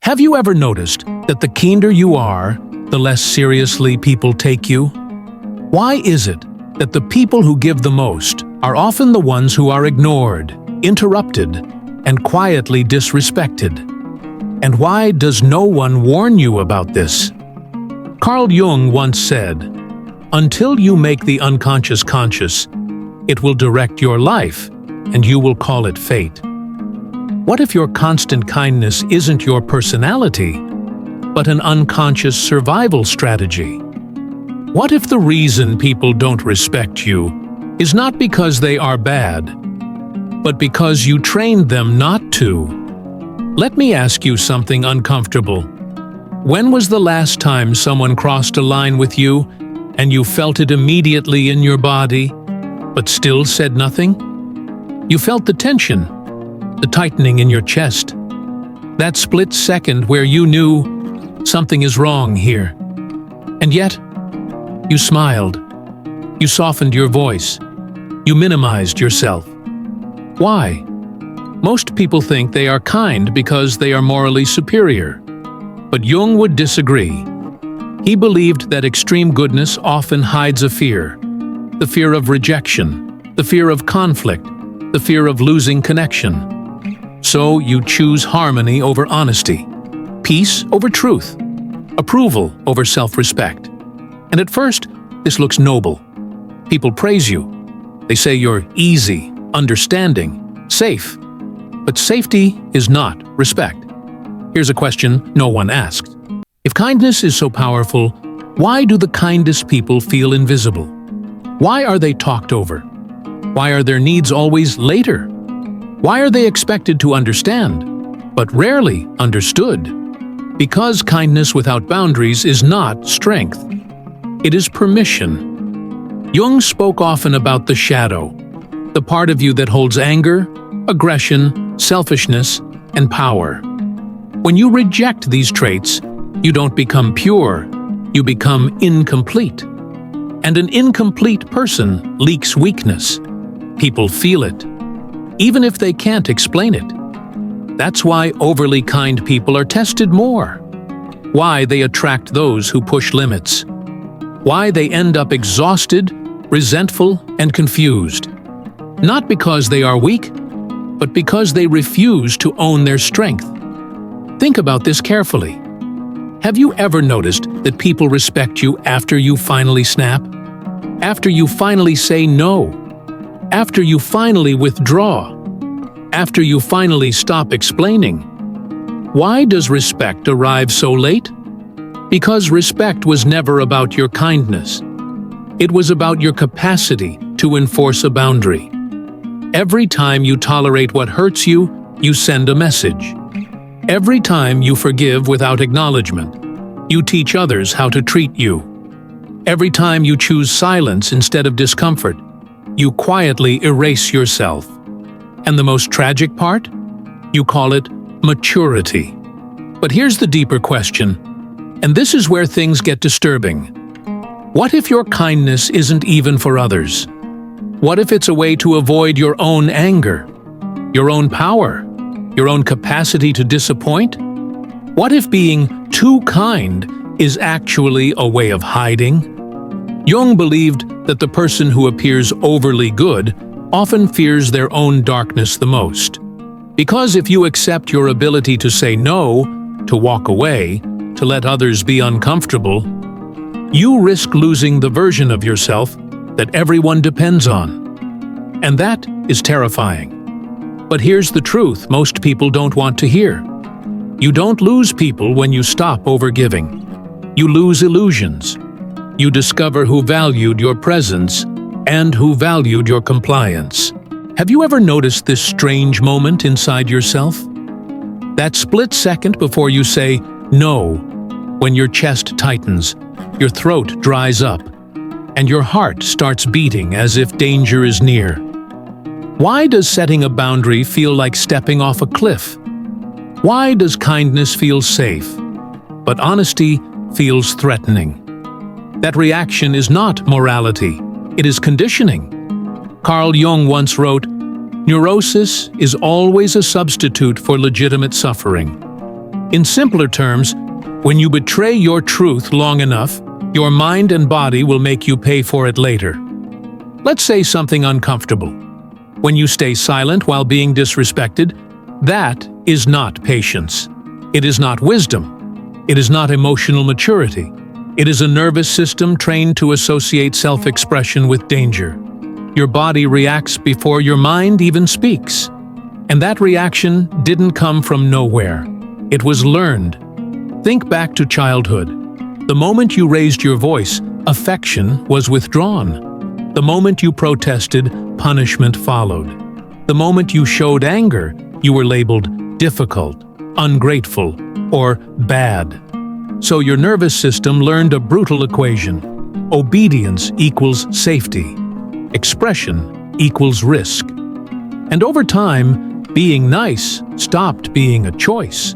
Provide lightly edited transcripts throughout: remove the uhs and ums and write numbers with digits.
Have you ever noticed that the kinder you are, the less seriously people take you? Why is it that the people who give the most are often the ones who are ignored, interrupted, and quietly disrespected? And why does no one warn you about this? Carl Jung once said, "Until you make the unconscious conscious, it will direct your life, and you will call it fate." What if your constant kindness isn't your personality, but an unconscious survival strategy? What if the reason people don't respect you is not because they are bad, but because you trained them not to? Let me ask you something uncomfortable. When was the last time someone crossed a line with you and you felt it immediately in your body, but still said nothing? You felt the tension, the tightening in your chest, that split second where you knew something is wrong here. And yet, you smiled, you softened your voice, you minimized yourself. Why? Most people think they are kind because they are morally superior. But Jung would disagree. He believed that extreme goodness often hides a fear, the fear of rejection, the fear of conflict, the fear of losing connection. So you choose harmony over honesty, peace over truth, approval over self-respect. And at first, this looks noble. People praise you. They say you're easy, understanding, safe. But safety is not respect. Here's a question no one asked. If kindness is so powerful, why do the kindest people feel invisible? Why are they talked over? Why are their needs always later? Why are they expected to understand, but rarely understood? Because kindness without boundaries is not strength. It is permission. Jung spoke often about the shadow, the part of you that holds anger, aggression, selfishness, and power. When you reject these traits, you don't become pure, you become incomplete. And an incomplete person leaks weakness. People feel it, even if they can't explain it. That's why overly kind people are tested more. Why they attract those who push limits. Why they end up exhausted, resentful, and confused. Not because they are weak, but because they refuse to own their strength. Think about this carefully. Have you ever noticed that people respect you after you finally snap? After you finally say no? After you finally withdraw? After you finally stop explaining? Why does respect arrive so late? Because respect was never about your kindness. It was about your capacity to enforce a boundary. Every time you tolerate what hurts you, you send a message. Every time you forgive without acknowledgement, you teach others how to treat you. Every time you choose silence instead of discomfort, you quietly erase yourself. And the most tragic part? You call it maturity. But here's the deeper question, and this is where things get disturbing. What if your kindness isn't even for others? What if it's a way to avoid your own anger, your own power, your own capacity to disappoint? What if being too kind is actually a way of hiding? Jung believed that the person who appears overly good often fears their own darkness the most. Because if you accept your ability to say no, to walk away, to let others be uncomfortable, you risk losing the version of yourself that everyone depends on. And that is terrifying. But here's the truth most people don't want to hear. You don't lose people when you stop overgiving. You lose illusions. You discover who valued your presence and who valued your compliance. Have you ever noticed this strange moment inside yourself? That split second before you say no, when your chest tightens, your throat dries up, and your heart starts beating as if danger is near. Why does setting a boundary feel like stepping off a cliff? Why does kindness feel safe, but honesty feels threatening? That reaction is not morality, it is conditioning. Carl Jung once wrote, "Neurosis is always a substitute for legitimate suffering." In simpler terms, when you betray your truth long enough, your mind and body will make you pay for it later. Let's say something uncomfortable. When you stay silent while being disrespected, that is not patience. It is not wisdom. It is not emotional maturity. It is a nervous system trained to associate self-expression with danger. Your body reacts before your mind even speaks. And that reaction didn't come from nowhere. It was learned. Think back to childhood. The moment you raised your voice, affection was withdrawn. The moment you protested, punishment followed. The moment you showed anger, you were labeled difficult, ungrateful, or bad. So your nervous system learned a brutal equation. Obedience equals safety. Expression equals risk. And over time, being nice stopped being a choice.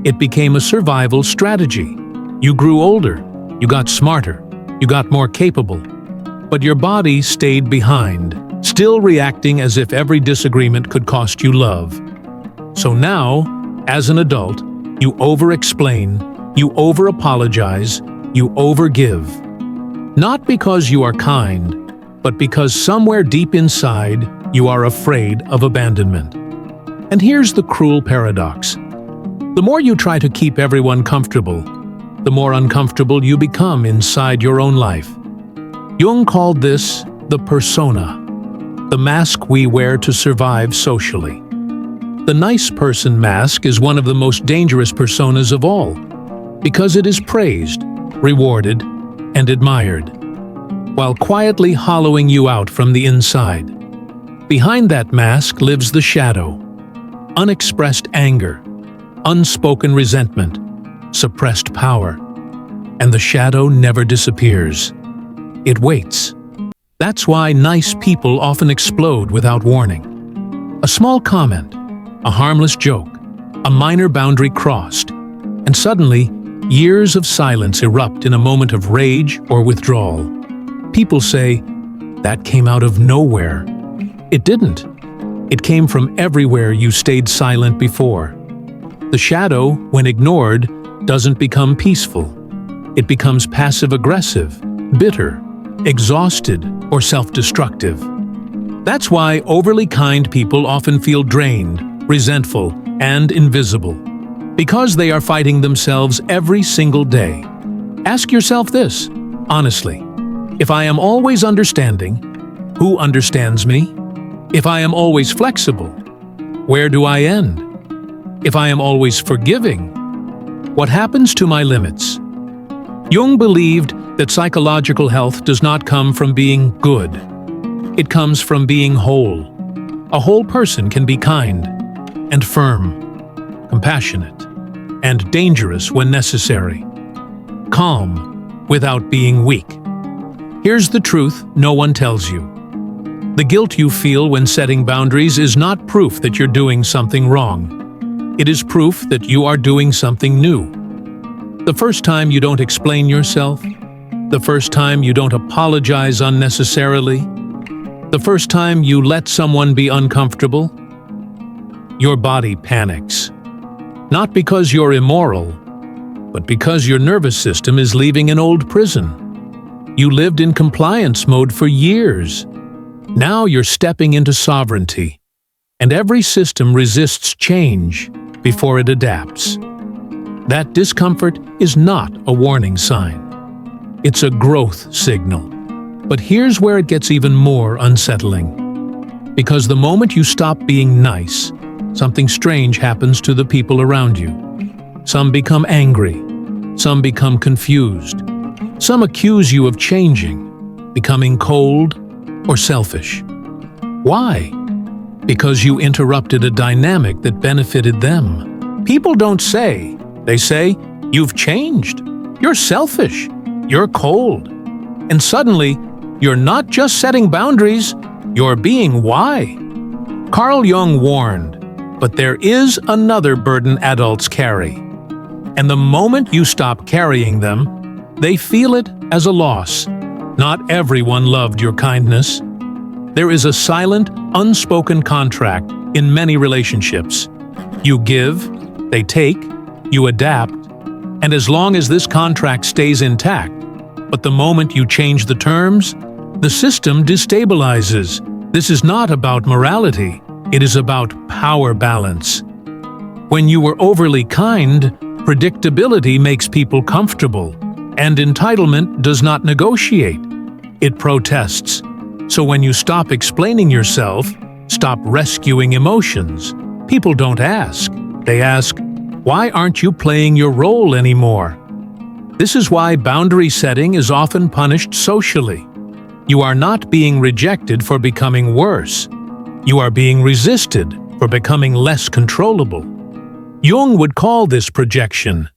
It became a survival strategy. You grew older, you got smarter, you got more capable. But your body stayed behind, still reacting as if every disagreement could cost you love. So now, as an adult, you over-explain, you over-apologize, you over-give. Not because you are kind, but because somewhere deep inside, you are afraid of abandonment. And here's the cruel paradox. The more you try to keep everyone comfortable, the more uncomfortable you become inside your own life. Jung called this the persona, the mask we wear to survive socially. The nice person mask is one of the most dangerous personas of all, because it is praised, rewarded, and admired, while quietly hollowing you out from the inside. Behind that mask lives the shadow, unexpressed anger, unspoken resentment, suppressed power, and the shadow never disappears. It waits. That's why nice people often explode without warning. A small comment, a harmless joke, a minor boundary crossed, and suddenly, years of silence erupt in a moment of rage or withdrawal. People say, "That came out of nowhere." It didn't. It came from everywhere you stayed silent before. The shadow, when ignored, doesn't become peaceful. It becomes passive-aggressive, bitter, exhausted, or self-destructive. That's why overly kind people often feel drained, resentful, and invisible, because they are fighting themselves every single day. Ask yourself this, honestly. If I am always understanding, who understands me? If I am always flexible, where do I end? If I am always forgiving, what happens to my limits? Jung believed that psychological health does not come from being good. It comes from being whole. A whole person can be kind and firm, compassionate, and dangerous when necessary. Calm without being weak. Here's the truth no one tells you. The guilt you feel when setting boundaries is not proof that you're doing something wrong. It is proof that you are doing something new. The first time you don't explain yourself, the first time you don't apologize unnecessarily, the first time you let someone be uncomfortable, your body panics. Not because you're immoral, but because your nervous system is leaving an old prison. You lived in compliance mode for years. Now you're stepping into sovereignty, and every system resists change before it adapts. That discomfort is not a warning sign. It's a growth signal. But here's where it gets even more unsettling. Because the moment you stop being nice, something strange happens to the people around you. Some become angry. Some become confused. Some accuse you of changing, becoming cold, or selfish. Why? Because you interrupted a dynamic that benefited them. People don't say. They say, "You've changed. You're selfish. You're cold." And suddenly, you're not just setting boundaries, you're being why. Carl Jung warned, but there is another burden adults carry. And the moment you stop carrying them, they feel it as a loss. Not everyone loved your kindness. There is a silent, unspoken contract in many relationships. You give, they take. you adapt, and as long as this contract stays intact, but the moment you change the terms, the system destabilizes. This is not about morality, it is about power balance. When you are overly kind, predictability makes people comfortable, and entitlement does not negotiate. It protests. So when you stop explaining yourself, stop rescuing emotions, people don't ask. They ask, why aren't you playing your role anymore? This is why boundary setting is often punished socially. You are not being rejected for becoming worse. You are being resisted for becoming less controllable. Jung would call this projection.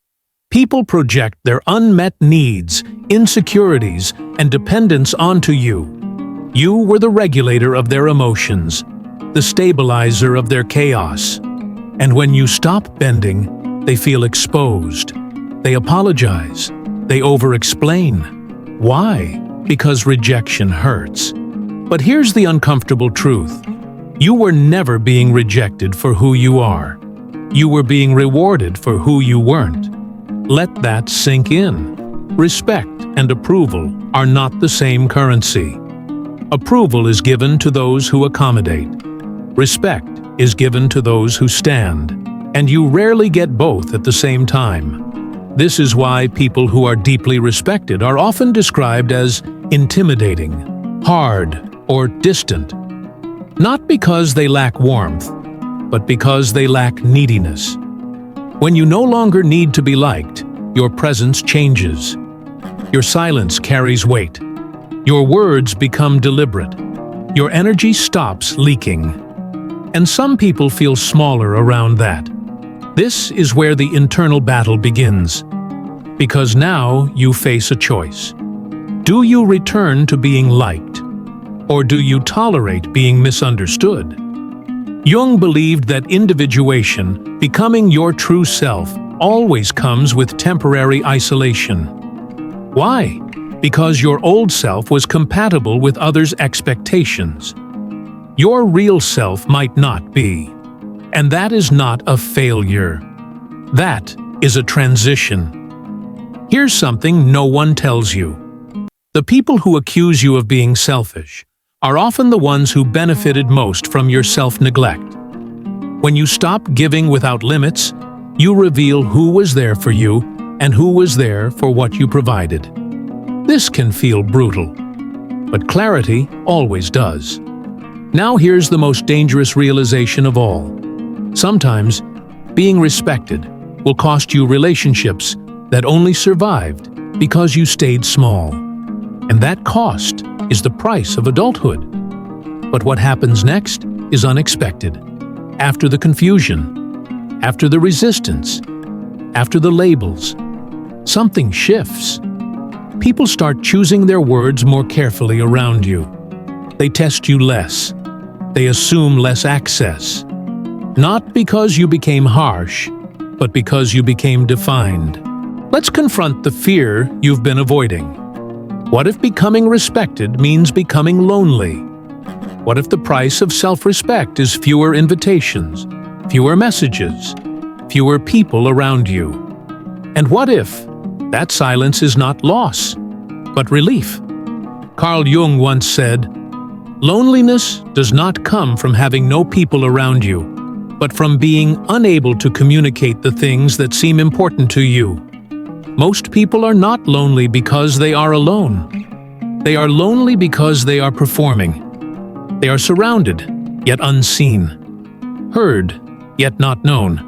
People project their unmet needs, insecurities, and dependence onto you. You were the regulator of their emotions, the stabilizer of their chaos. And when you stop bending, they feel exposed. They apologize. They over-explain. Why? Because rejection hurts. But here's the uncomfortable truth. You were never being rejected for who you are. You were being rewarded for who you weren't. Let that sink in. Respect and approval are not the same currency. Approval is given to those who accommodate. Respect is given to those who stand. And you rarely get both at the same time. This is why people who are deeply respected are often described as intimidating, hard, or distant. Not because they lack warmth, but because they lack neediness. When you no longer need to be liked, your presence changes. Your silence carries weight. Your words become deliberate. Your energy stops leaking. And some people feel smaller around that. This is where the internal battle begins. Because now you face a choice. Do you return to being liked? Or do you tolerate being misunderstood? Jung believed that individuation, becoming your true self, always comes with temporary isolation. Why? Because your old self was compatible with others' expectations. Your real self might not be. And that is not a failure. That is a transition. Here's something no one tells you. The people who accuse you of being selfish are often the ones who benefited most from your self-neglect. When you stop giving without limits, you reveal who was there for you and who was there for what you provided. This can feel brutal, but clarity always does. Now here's the most dangerous realization of all. Sometimes, being respected will cost you relationships that only survived because you stayed small. And that cost is the price of adulthood. But what happens next is unexpected. After the confusion, after the resistance, after the labels, something shifts. People start choosing their words more carefully around you. They test you less. They assume less access. Not because you became harsh, but because you became defined. Let's confront the fear you've been avoiding. What if becoming respected means becoming lonely? What if the price of self-respect is fewer invitations, fewer messages, fewer people around you? And what if that silence is not loss, but relief? Carl Jung once said, "Loneliness does not come from having no people around you, but from being unable to communicate the things that seem important to you." Most people are not lonely because they are alone. They are lonely because they are performing. They are surrounded, yet unseen. Heard, yet not known.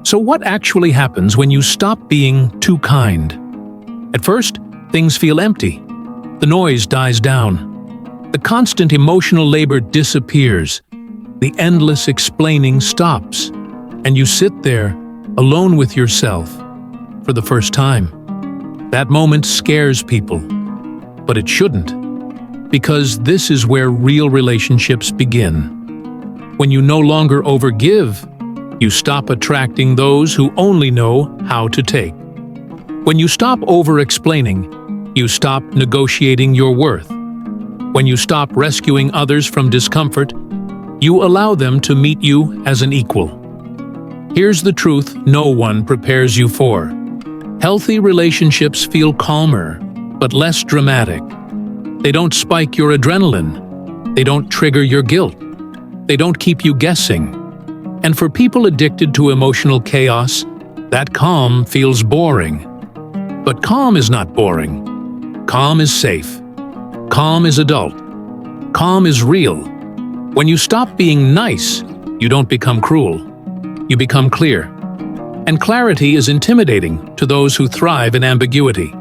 So what actually happens when you stop being too kind? At first, things feel empty. The noise dies down. The constant emotional labor disappears. The endless explaining stops. And you sit there, alone with yourself, for the first time. That moment scares people, but it shouldn't, because this is where real relationships begin. When you no longer overgive, you stop attracting those who only know how to take. When you stop over-explaining, you stop negotiating your worth. When you stop rescuing others from discomfort, you allow them to meet you as an equal. Here's the truth no one prepares you for. Healthy relationships feel calmer, but less dramatic. They don't spike your adrenaline. They don't trigger your guilt. They don't keep you guessing. And for people addicted to emotional chaos, that calm feels boring. But calm is not boring. Calm is safe. Calm is adult. Calm is real. When you stop being nice, you don't become cruel. You become clear. And clarity is intimidating to those who thrive in ambiguity.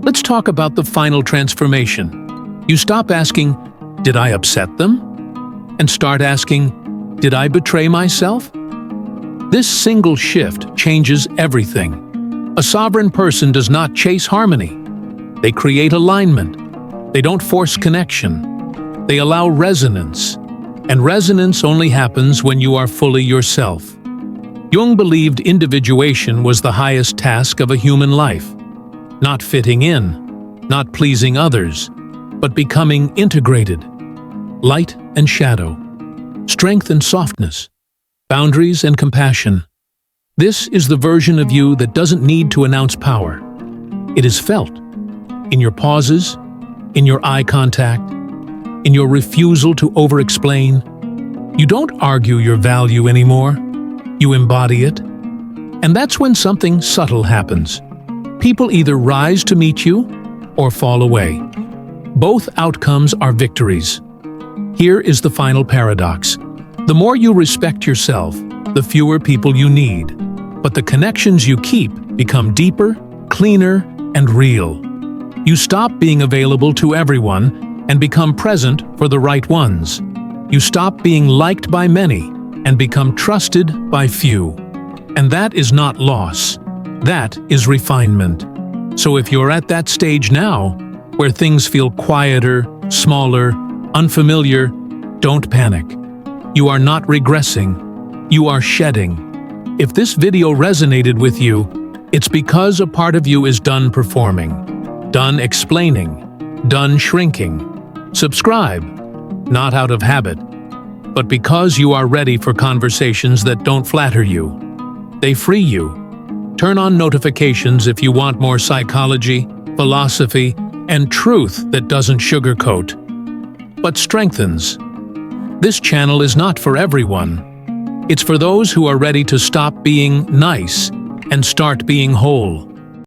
Let's talk about the final transformation. You stop asking, "Did I upset them?" and start asking, "Did I betray myself?" This single shift changes everything. A sovereign person does not chase harmony. They create alignment. They don't force connection. They allow resonance. And resonance only happens when you are fully yourself. Jung believed individuation was the highest task of a human life. Not fitting in, not pleasing others, but becoming integrated. Light and shadow, strength and softness, boundaries and compassion. This is the version of you that doesn't need to announce power. It is felt in your pauses, in your eye contact, in your refusal to over-explain. You don't argue your value anymore. You embody it. And that's when something subtle happens. People either rise to meet you or fall away. Both outcomes are victories. Here is the final paradox. The more you respect yourself, the fewer people you need. But the connections you keep become deeper, cleaner, and real. You stop being available to everyone and become present for the right ones. You stop being liked by many and become trusted by few. And that is not loss. That is refinement. So if you're at that stage now, where things feel quieter, smaller, unfamiliar, don't panic. You are not regressing. You are shedding. If this video resonated with you, it's because a part of you is done performing, done explaining, done shrinking. Subscribe, not out of habit, but because you are ready for conversations that don't flatter you. They free you. Turn on notifications if you want more psychology, philosophy, and truth that doesn't sugarcoat, but strengthens. This channel is not for everyone. It's for those who are ready to stop being nice and start being whole.